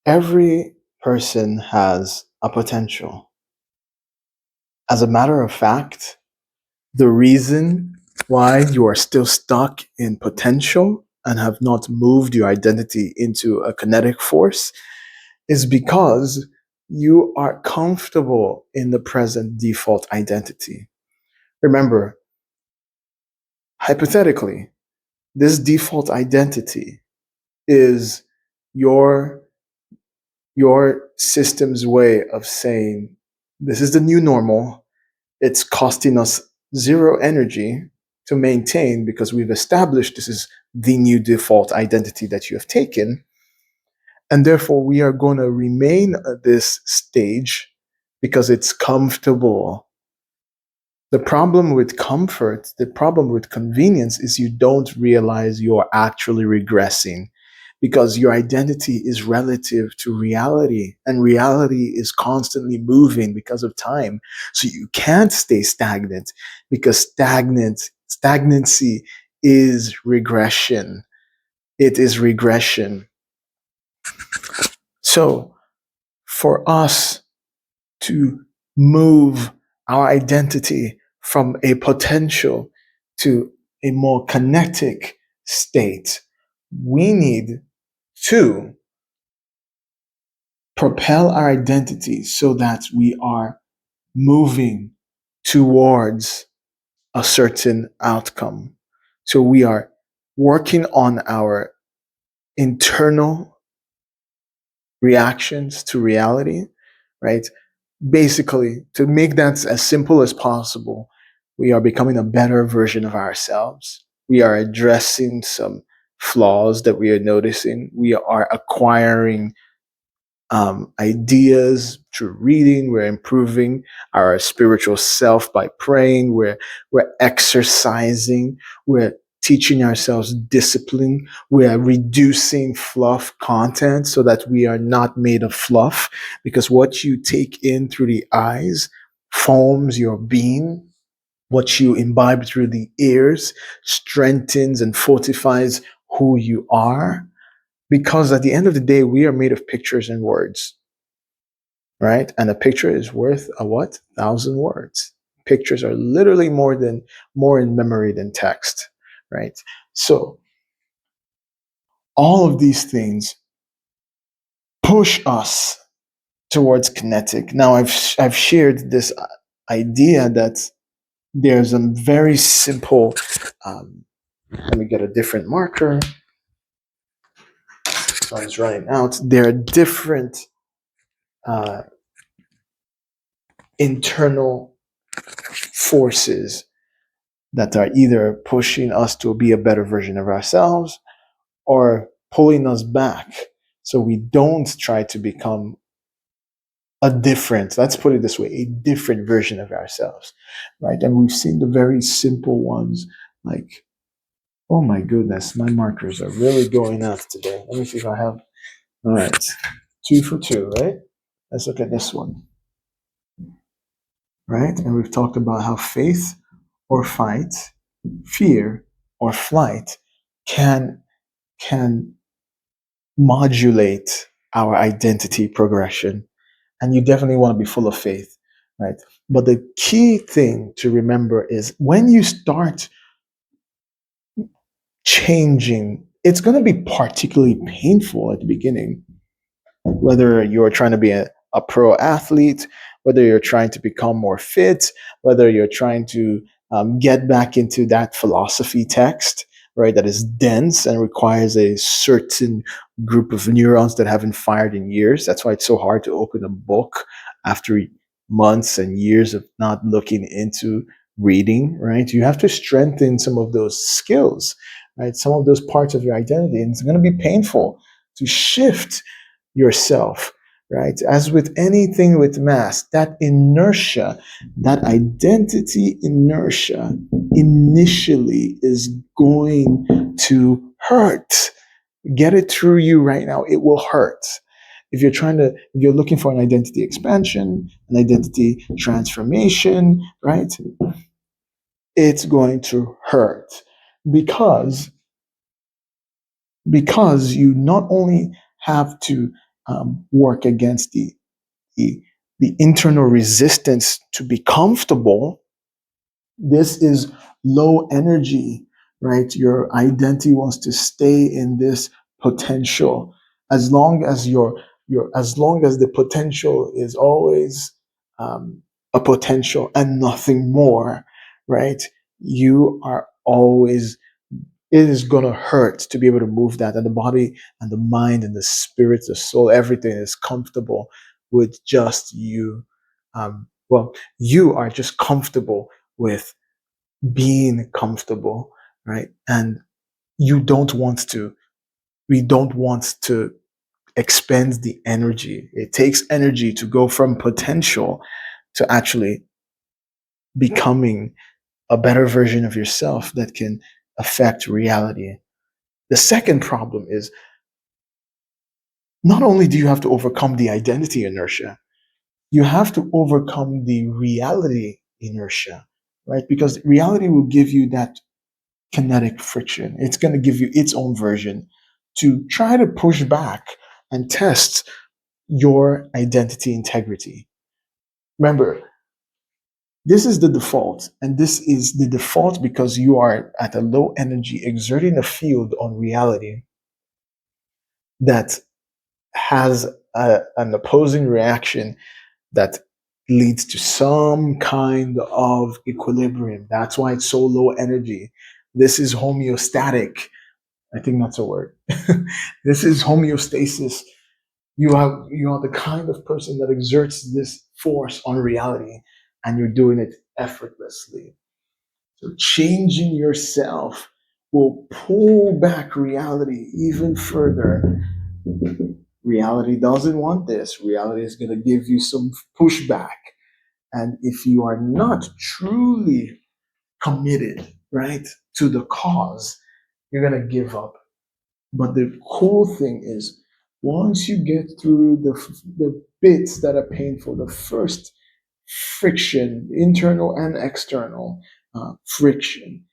Every person has a potential. As a matter of fact, the reason why you are still stuck in potential and have not moved your identity into a kinetic force is because you are comfortable in the present default identity. Remember, hypothetically, this default identity is your your system's way of saying this is the new normal. It's costing us zero energy to maintain because we've established this is the new default identity that you have taken. And therefore, we are going to remain at this stage because it's comfortable. The problem with comfort, the problem with convenience is you don't realize you're actually regressing because your identity is relative to reality and reality is constantly moving because of time. So you can't stay stagnant because stagnancy is regression. It is regression. So for us to move our identity from a potential to a more kinetic state, we need to propel our identity so that we are moving towards a certain outcome. So we are working on our internal reactions to reality, right? Basically, to make that as simple as possible, we are becoming a better version of ourselves. We are addressing some flaws that we are noticing. We are acquiring ideas through reading. We're improving our spiritual self by praying. We're exercising. We're teaching ourselves discipline. We are reducing fluff content so that we are not made of fluff, because what you take in through the eyes forms your being. What you imbibe through the ears strengthens and fortifies who you are, because at the end of the day, we are made of pictures and words, right? And a picture is worth a what? 1,000 words. Pictures are literally more in memory than text, right? So all of these things push us towards kinetic. Now I've shared this idea that there's a very simple. Let me get a different marker. Time's running out. There are different uh, internal forces that are either pushing us to be a better version of ourselves or pulling us back so we don't try to become let's put it this way, a different version of ourselves, right? And we've seen the very simple ones like, oh my goodness, my markers are really going out today. Let me see if I have, all right, 2 for 2, right? Let's look at this one, right? And we've talked about how faith or fight, fear or flight can can modulate our identity progression. And you definitely want to be full of faith, right? But the key thing to remember is when you start changing, it's going to be particularly painful at the beginning, whether you're trying to be a pro athlete, whether you're trying to become more fit, whether you're trying to get back into that philosophy text, right, that is dense and requires a certain group of neurons that haven't fired in years. That's why it's so hard to open a book after months and years of not looking into reading, right? You have to strengthen some of those skills, right? Some of those parts of your identity. And it's going to be painful to shift yourself, right? As with anything with mass, that inertia, that identity inertia initially is going to hurt. Get it through you right now. It will hurt. If you're looking for an identity expansion, an identity transformation, right? It's going to hurt because you not only have to work against the, the internal resistance to be comfortable. This is low energy, right? Your identity wants to stay in this potential. As long as as long as the potential is always a potential and nothing more, right? You are always, it is going to hurt to be able to move that. And the body and the mind and the spirit, the soul, everything is comfortable with just you. Well, you are just comfortable with being comfortable, right? And you don't want to, we don't want to expend the energy. It takes energy to go from potential to actually becoming a better version of yourself that can affect reality. The second problem is not only do you have to overcome the identity inertia, you have to overcome the reality inertia, right? Because reality will give you that kinetic friction. It's going to give you its own version to try to push back and test your identity integrity. Remember, this is the default, and this is the default because you are at a low energy, exerting a field on reality that has an opposing reaction that leads to some kind of equilibrium. That's why it's so low energy. This is homeostatic. I think that's a word. This is homeostasis. You are the kind of person that exerts this force on reality, and you're doing it effortlessly. So changing yourself will pull back reality even further. Reality doesn't want this. Reality is going to give you some pushback. And if you are not truly committed, right, to the cause, you're going to give up. But the cool thing is, once you get through the bits that are painful, the first friction, internal and external friction,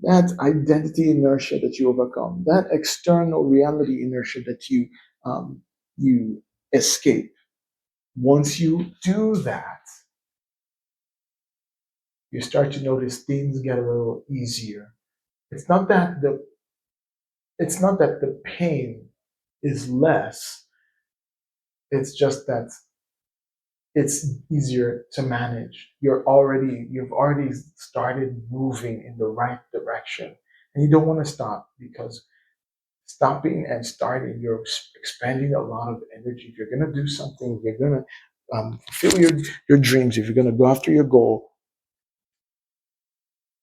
that identity inertia that you overcome, that external reality inertia that you escape. Once you do that, you start to notice things get a little easier. It's not that the it's not that the pain is less. It's just that it's easier to manage. You've already started moving in the right direction, and you don't want to stop, because stopping and starting, you're expending a lot of energy. If you're gonna do something, if you're gonna fulfill your dreams, if you're gonna go after your goal,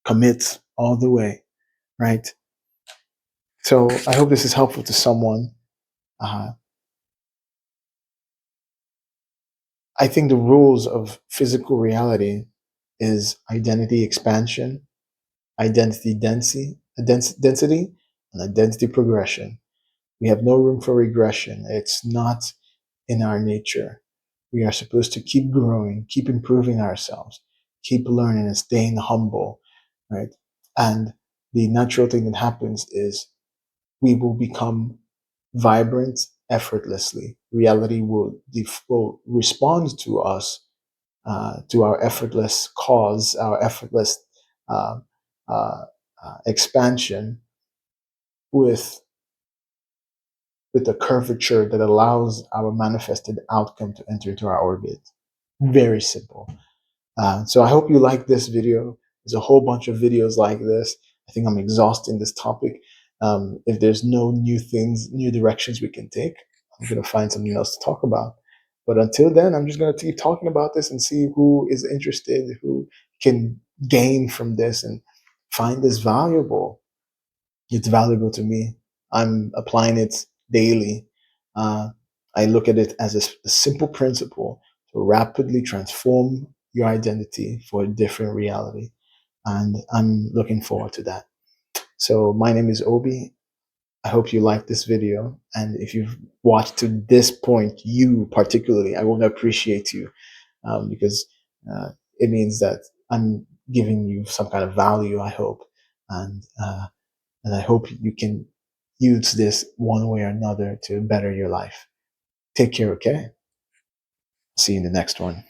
commit all the way, right? So I hope this is helpful to someone. Uh, I think the rules of physical reality is identity expansion, identity density, and identity progression. We have no room for regression. It's not in our nature. We are supposed to keep growing, keep improving ourselves, keep learning and staying humble, right? And the natural thing that happens is we will become vibrant effortlessly. Reality will respond to us, to our effortless cause, our effortless uh, uh, expansion with with a curvature that allows our manifested outcome to enter into our orbit. Very simple. So I hope you like this video. There's a whole bunch of videos like this. I think I'm exhausting this topic. If there's no new things, new directions we can take, I'm going to find something else to talk about. But until then, I'm just going to keep talking about this and see who is interested, who can gain from this and find this valuable. It's valuable to me. I'm applying it daily. Uh, I look at it as a simple principle to rapidly transform your identity for a different reality. And I'm looking forward to that. So my name is Obi. I hope you liked this video. And if you've watched to this point, you particularly, I want to appreciate you, because it means that I'm giving you some kind of value, I hope. And I hope you can use this one way or another to better your life. Take care, okay? See you in the next one.